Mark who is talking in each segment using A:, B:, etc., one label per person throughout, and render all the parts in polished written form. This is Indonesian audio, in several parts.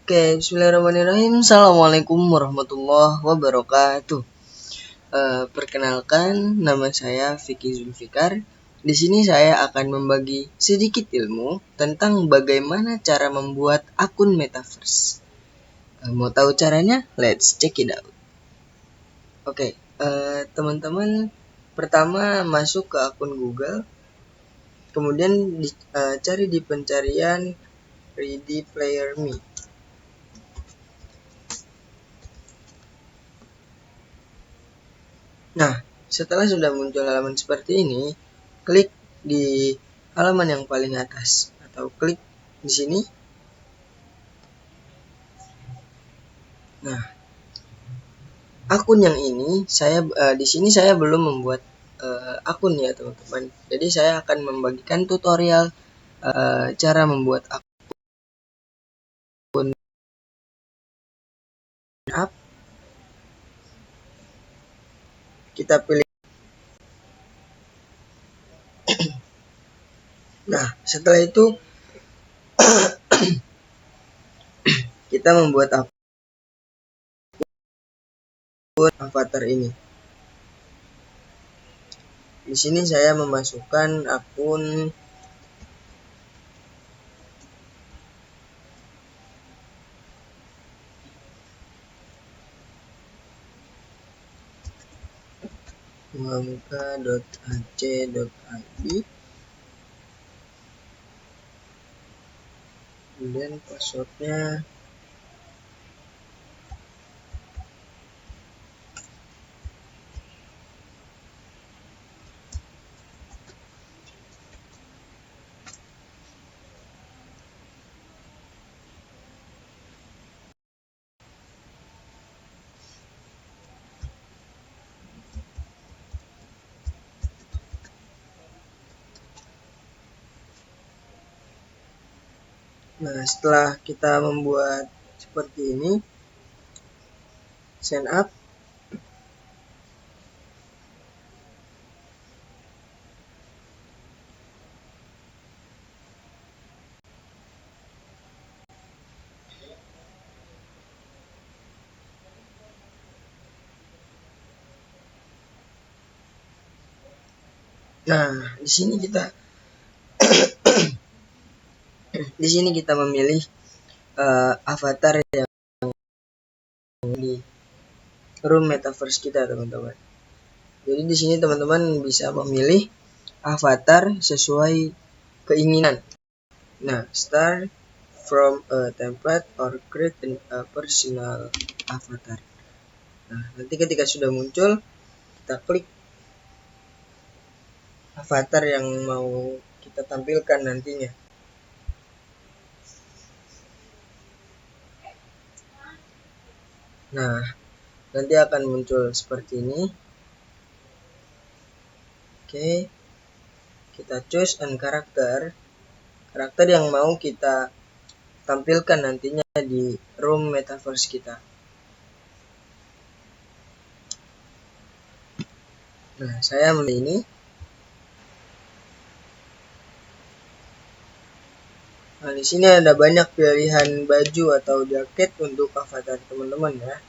A: Oke, bismillahirrahmanirrahim. Assalamualaikum warahmatullahi wabarakatuh. Perkenalkan, nama saya Vicky Zulfikar. Di sini saya akan membagi sedikit ilmu tentang bagaimana cara membuat akun metaverse. Mau tahu caranya? Let's check it out. Oke, teman-teman, pertama masuk ke akun Google, kemudian cari di pencarian Ready Player Me. Nah, setelah sudah muncul halaman seperti ini, klik di halaman yang paling atas atau klik di sini. Nah, akun yang ini di sini saya belum membuat akun ya teman-teman. Jadi saya akan membagikan tutorial cara membuat akun app. Kita pilih. Nah, setelah itu kita membuat akun avatar ini. Di sini saya memasukkan akun muhamka.ac.id, kemudian passwordnya Nah, setelah kita membuat seperti ini, sign up. Nah, di sini kita memilih avatar yang di room metaverse kita, teman-teman. Jadi di sini teman-teman bisa memilih avatar sesuai keinginan. Nah, start from a template or create a personal avatar. Nah, nanti ketika sudah muncul, kita klik avatar yang mau kita tampilkan nantinya. Nah, nanti akan muncul seperti ini. Oke, kita choose an karakter yang mau kita tampilkan nantinya di room metaverse kita. Nah, saya memilih ini. Nah, di sini ada banyak pilihan baju atau jaket untuk avatar teman-teman ya.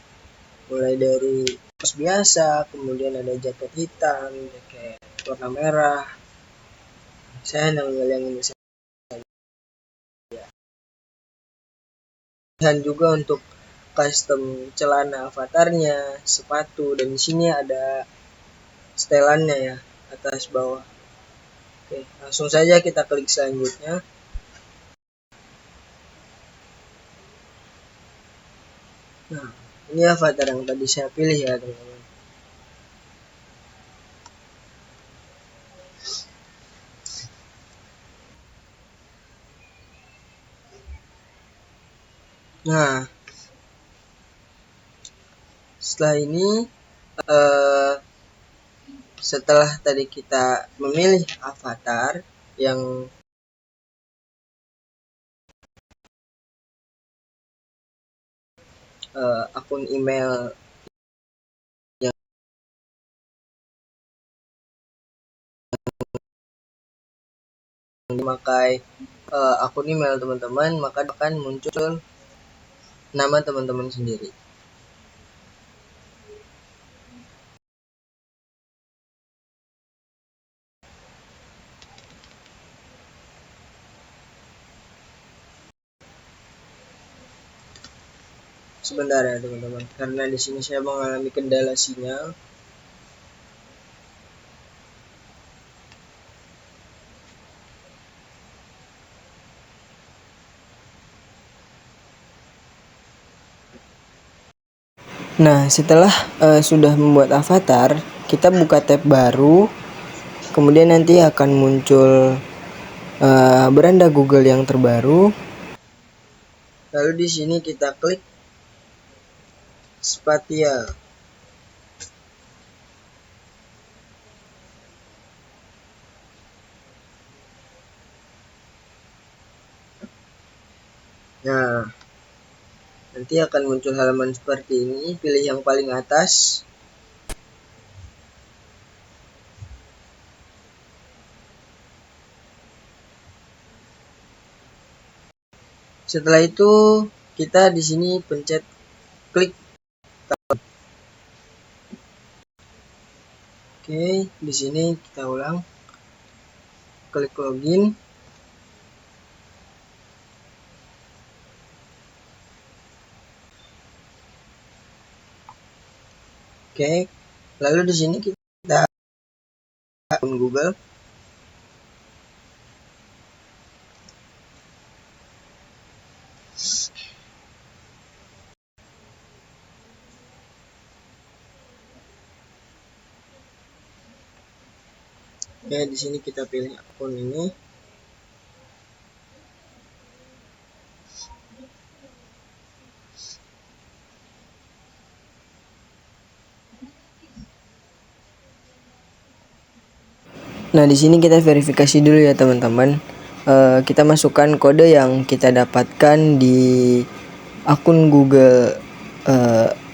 A: Mulai dari kaos biasa, kemudian ada jaket hitam, jaket warna merah. Saya memilih yang ini saja. Pilihan juga untuk custom celana avatarnya, sepatu, dan di sini ada setelannya ya, atas bawah. Oke, langsung saja kita klik selanjutnya. Nah, ini avatar yang tadi saya pilih ya teman-teman. Nah, setelah ini setelah tadi kita memilih avatar yang akun email yang memakai akun email teman-teman, maka akan muncul nama teman-teman sendiri. Sebentar ya teman-teman, karena di sini saya mengalami kendala sinyal. Nah, setelah sudah membuat avatar, kita buka tab baru, kemudian nanti akan muncul beranda Google yang terbaru. Lalu di sini kita klik Spatial. Nah, nanti akan muncul halaman seperti ini. Pilih yang paling atas. Setelah itu kita di sini pencet klik. Oke, di sini kita ulang. Klik login. Oke, lalu di sini kita akun Google. Oke, di sini kita pilih akun ini. Nah, di sini kita verifikasi dulu ya teman-teman. Kita masukkan kode yang kita dapatkan di akun Google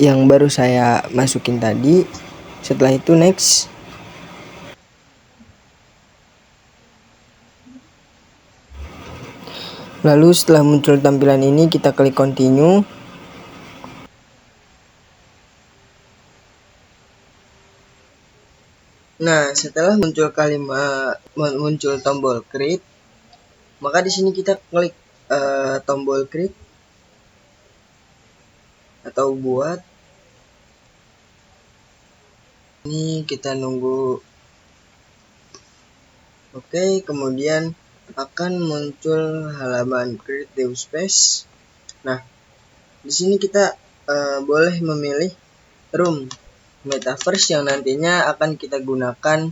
A: yang baru saya masukin tadi. Setelah itu next. Lalu setelah muncul tampilan ini kita klik continue. Nah, setelah muncul tombol create, maka di sini kita klik tombol create atau buat. Ini kita nunggu. Oke, kemudian akan muncul halaman creative space. Nah, di sini kita boleh memilih room metaverse yang nantinya akan kita gunakan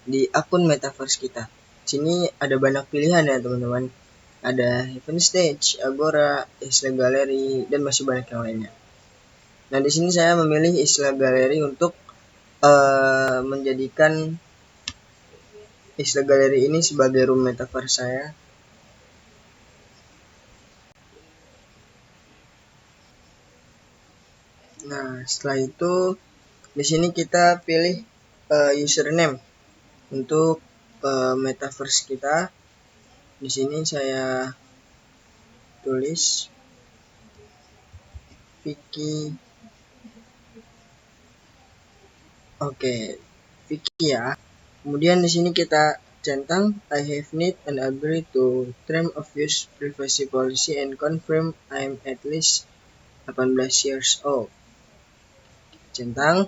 A: di akun metaverse kita. Sini ada banyak pilihan ya teman-teman. Ada Heaven Stage, Agora, Isla Gallery, dan masih banyak yang lainnya. Nah, di sini saya memilih Isla Gallery untuk menjadikan Isla Gallery ini sebagai room metaverse saya. Nah, setelah itu di sini kita pilih username untuk metaverse kita. Di sini saya tulis Vicky. Oke, Vicky ya. Kemudian di sini kita centang I have need and agree to term of use privacy policy and confirm I'm at least 18 years old. Centang.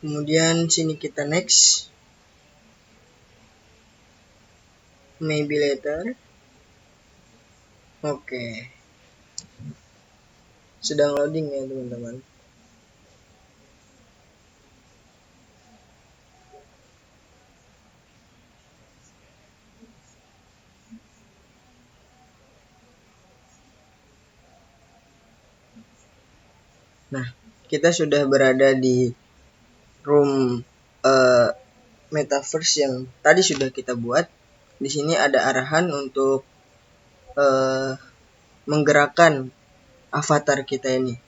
A: Kemudian sini kita next. Maybe later. Oke. Sedang loading ya teman-teman. Nah, kita sudah berada di room metaverse yang tadi sudah kita buat. Di sini ada arahan untuk menggerakkan avatar kita ini.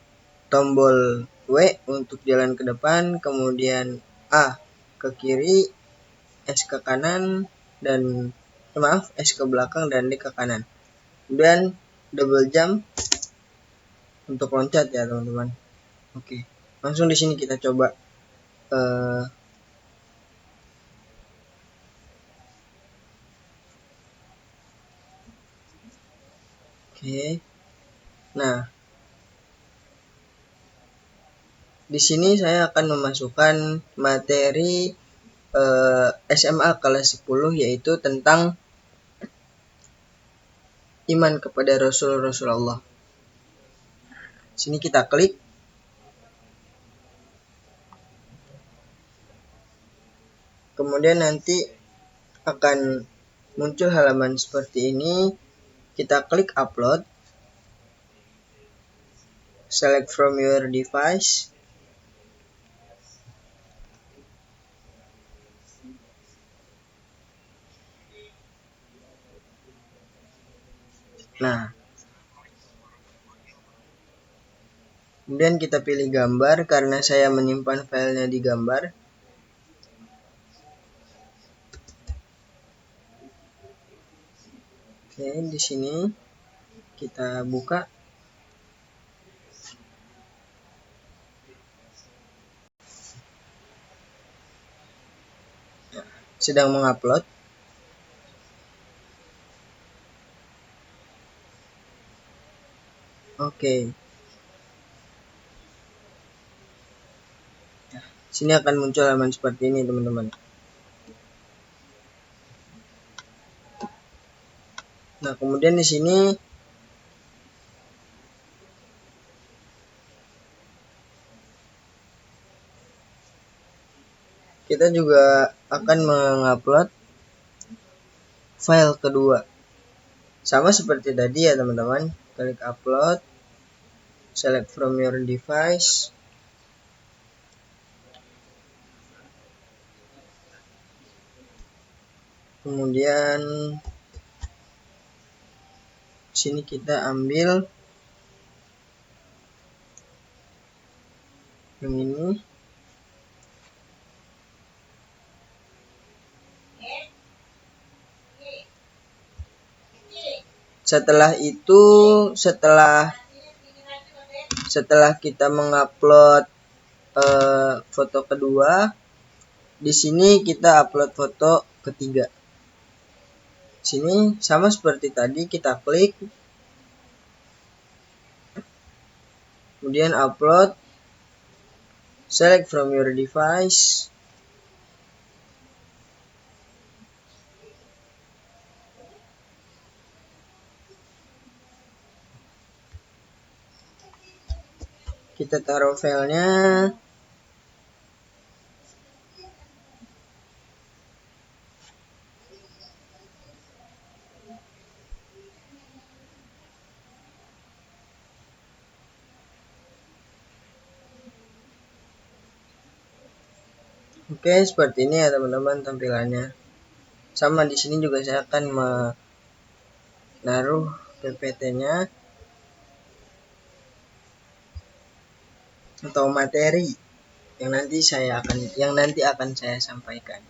A: Tombol W untuk jalan ke depan, kemudian A ke kiri, S ke kanan, dan S ke belakang dan D ke kanan. Kemudian double jump untuk loncat ya teman-teman. Oke, langsung di sini kita coba. Oke. Nah, di sini saya akan memasukkan materi SMA kelas 10, yaitu tentang iman kepada Rasulullah. Sini kita klik. Kemudian nanti akan muncul halaman seperti ini. Kita klik upload. Select from your device. Nah, kemudian kita pilih gambar karena saya menyimpan filenya di gambar. Oke, di sini kita buka. Sedang mengupload. Oke. Sini akan muncul halaman seperti ini, teman-teman. Nah, kemudian di sini kita juga akan mengupload file kedua. Sama seperti tadi ya, teman-teman. Klik upload. Select from your device. Kemudian sini kita ambil yang ini. Setelah itu, setelah kita mengupload foto kedua, di sini kita upload foto ketiga. Sini sama seperti tadi, kita klik, kemudian upload, select from your device. Kita taruh filenya. Oke, seperti ini ya teman-teman tampilannya. Sama di sini juga saya akan menaruh PPT-nya atau materi yang nanti akan saya sampaikan.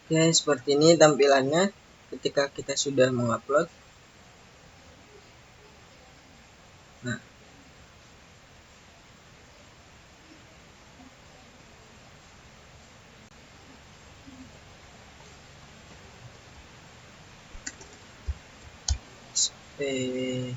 A: Oke, seperti ini tampilannya ketika kita sudah mengupload. Nah, SP5.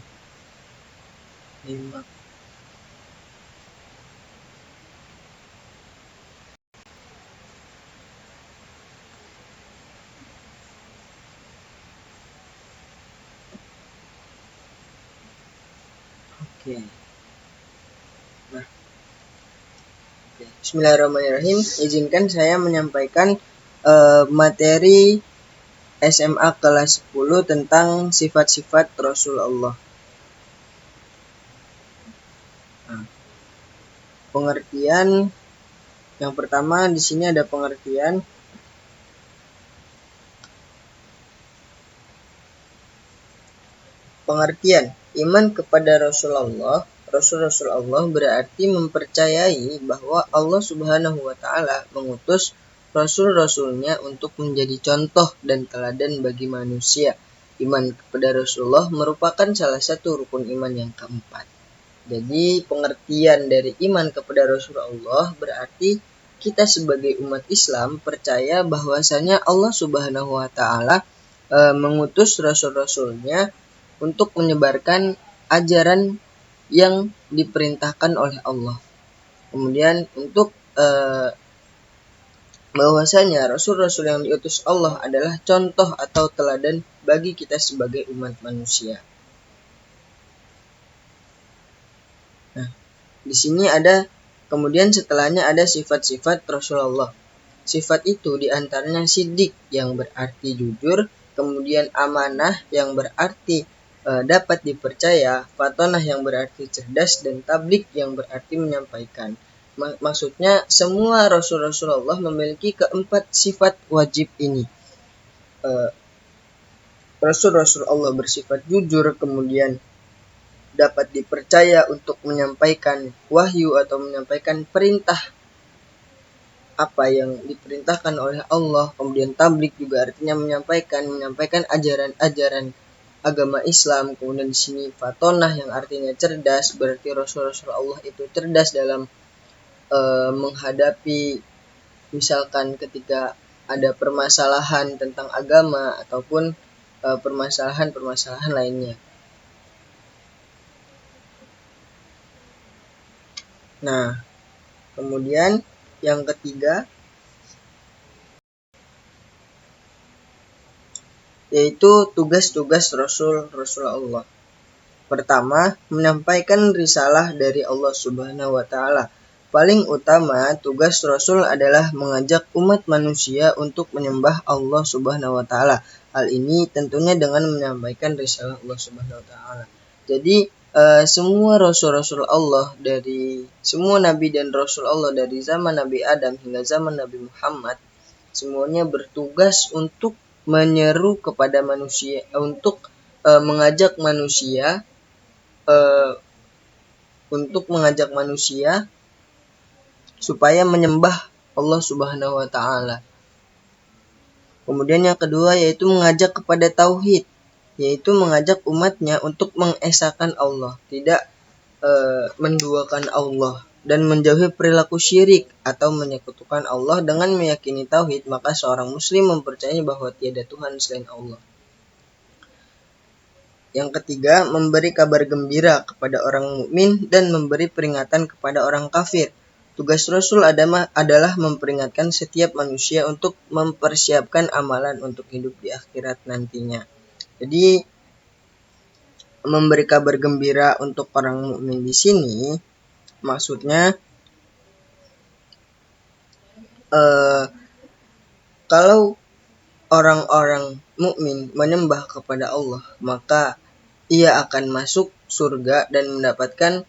A: Oke. Nah, Bismillahirrahmanirrahim. Izinkan saya menyampaikan materi SMA kelas 10 tentang sifat-sifat Rasulullah. Nah, pengertian yang pertama di sini ada pengertian iman kepada Rasulullah. Rasul-Rasulullah berarti mempercayai bahwa Allah Subhanahu wa Ta'ala mengutus Rasul-Rasulnya untuk menjadi contoh dan teladan bagi manusia. Iman kepada Rasulullah merupakan salah satu rukun iman yang keempat. Jadi pengertian dari iman kepada Rasulullah berarti kita sebagai umat Islam percaya bahwasanya Allah Subhanahu wa Ta'ala mengutus Rasul-Rasulnya untuk menyebarkan ajaran yang diperintahkan oleh Allah. Kemudian untuk bahwasanya Rasul-Rasul yang diutus Allah adalah contoh atau teladan bagi kita sebagai umat manusia. Nah, di sini ada kemudian setelahnya ada sifat-sifat Rasulullah. Sifat itu diantaranya siddiq yang berarti jujur, kemudian amanah yang berarti dapat dipercaya, fatonah yang berarti cerdas, dan tablik yang berarti menyampaikan. Maksudnya semua Rasulullah memiliki keempat sifat wajib ini. Rasulullah bersifat jujur, kemudian dapat dipercaya untuk menyampaikan wahyu atau menyampaikan perintah apa yang diperintahkan oleh Allah. Kemudian tablik juga artinya menyampaikan ajaran-ajaran agama Islam. Kemudian di sini fatonah yang artinya cerdas, berarti Rasulullah itu cerdas dalam menghadapi misalkan ketika ada permasalahan tentang agama ataupun permasalahan-permasalahan lainnya. Nah, kemudian yang ketiga yaitu tugas-tugas Rasulullah. Pertama, menyampaikan risalah dari Allah Subhanahu wa Ta'ala. Paling utama, tugas Rasul adalah mengajak umat manusia untuk menyembah Allah Subhanahu wa Ta'ala. Hal ini tentunya dengan menyampaikan risalah Allah Subhanahu wa Ta'ala. Jadi, semua Rasul-Rasul Allah dari semua Nabi dan Rasul Allah dari zaman Nabi Adam hingga zaman Nabi Muhammad, semuanya bertugas untuk menyeru kepada manusia, untuk mengajak manusia supaya menyembah Allah Subhanahu wa Ta'ala. Kemudian yang kedua yaitu mengajak kepada tauhid, yaitu mengajak umatnya untuk mengesahkan Allah, tidak menduakan Allah, dan menjauhi perilaku syirik atau menyekutukan Allah. Dengan meyakini tauhid, maka seorang muslim mempercayai bahwa tiada Tuhan selain Allah. Yang ketiga, memberi kabar gembira kepada orang mukmin dan memberi peringatan kepada orang kafir. Tugas Rasul adalah memperingatkan setiap manusia untuk mempersiapkan amalan untuk hidup di akhirat nantinya. Jadi, memberi kabar gembira untuk orang mukmin di sini maksudnya kalau orang-orang mukmin menyembah kepada Allah, maka ia akan masuk surga dan mendapatkan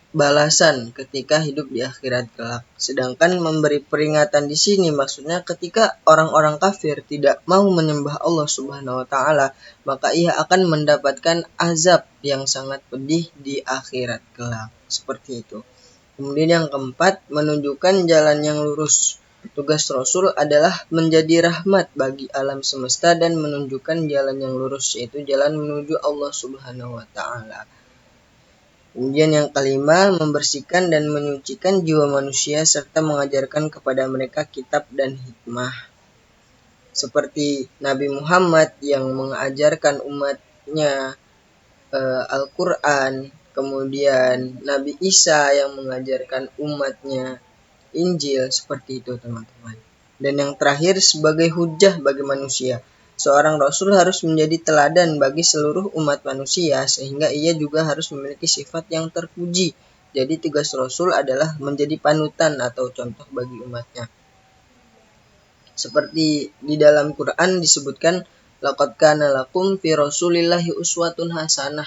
A: balasan ketika hidup di akhirat kelak. Sedangkan memberi peringatan di sini maksudnya ketika orang-orang kafir tidak mau menyembah Allah Subhanahu wa Ta'ala, maka ia akan mendapatkan azab yang sangat pedih di akhirat kelak. Seperti itu. Kemudian yang keempat, menunjukkan jalan yang lurus. Tugas Rasul adalah menjadi rahmat bagi alam semesta dan menunjukkan jalan yang lurus, yaitu jalan menuju Allah Subhanahu wa Ta'ala. Kemudian yang kelima, membersihkan dan menyucikan jiwa manusia serta mengajarkan kepada mereka kitab dan hikmah. Seperti Nabi Muhammad yang mengajarkan umatnya Al-Quran, kemudian Nabi Isa yang mengajarkan umatnya Injil, seperti itu teman-teman. Dan yang terakhir, sebagai hujjah bagi manusia. Seorang Rasul harus menjadi teladan bagi seluruh umat manusia, sehingga ia juga harus memiliki sifat yang terpuji. Jadi tugas Rasul adalah menjadi panutan atau contoh bagi umatnya. Seperti di dalam Quran disebutkan, laqad kana lakum fi rasulillahi uswatun hasanah.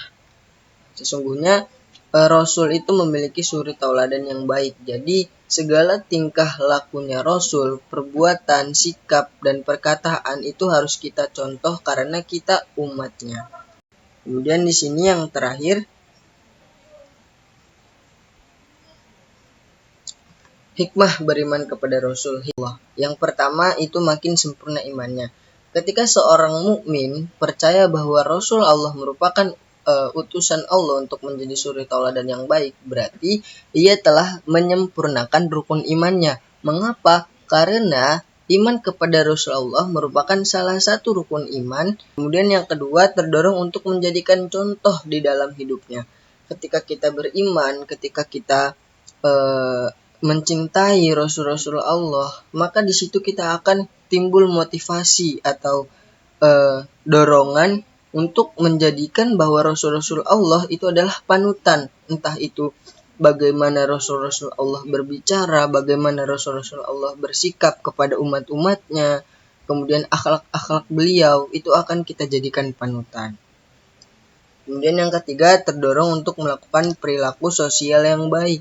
A: Sesungguhnya Rasul itu memiliki suri tauladan yang baik. Jadi segala tingkah lakunya Rasul, perbuatan, sikap, dan perkataan itu harus kita contoh karena kita umatnya. Kemudian di sini yang terakhir, hikmah beriman kepada Rasul. Yang pertama itu makin sempurna imannya. Ketika seorang mukmin percaya bahwa Rasul Allah merupakan utusan Allah untuk menjadi suri tauladan yang baik, berarti ia telah menyempurnakan rukun imannya. Mengapa? Karena iman kepada Rasulullah merupakan salah satu rukun iman. Kemudian yang kedua, terdorong untuk menjadikan contoh di dalam hidupnya. Ketika kita beriman, ketika kita mencintai Rasul-Rasul Allah, maka di situ kita akan timbul motivasi atau dorongan untuk menjadikan bahwa Rasul-Rasul Allah itu adalah panutan. Entah itu bagaimana Rasul-Rasul Allah berbicara, bagaimana Rasul-Rasul Allah bersikap kepada umat-umatnya, kemudian akhlak-akhlak beliau itu akan kita jadikan panutan. Kemudian yang ketiga, terdorong untuk melakukan perilaku sosial yang baik.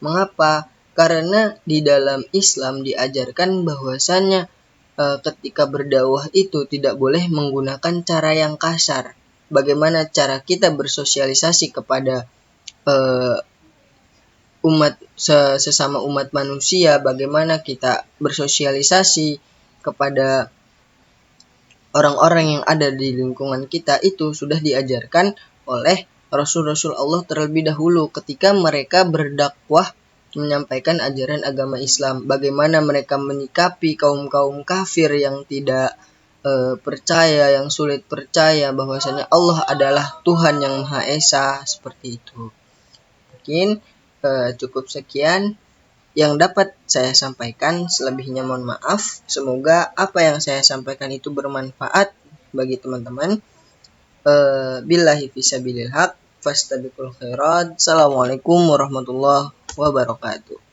A: Mengapa? Karena di dalam Islam diajarkan bahwasannya ketika berdakwah itu tidak boleh menggunakan cara yang kasar. Bagaimana cara kita bersosialisasi kepada sesama umat manusia, bagaimana kita bersosialisasi kepada orang-orang yang ada di lingkungan kita, itu sudah diajarkan oleh Rasul-Rasul Allah terlebih dahulu ketika mereka berdakwah menyampaikan ajaran agama Islam. Bagaimana mereka menyikapi kaum-kaum kafir yang tidak percaya, yang sulit percaya bahwasanya Allah adalah Tuhan yang Maha Esa, seperti itu. Mungkin cukup sekian yang dapat saya sampaikan, selebihnya mohon maaf. Semoga apa yang saya sampaikan itu bermanfaat bagi teman-teman. Billahi fisabilil haq, fastabiqul khairat. Assalamualaikum warahmatullahi wabarakatuh.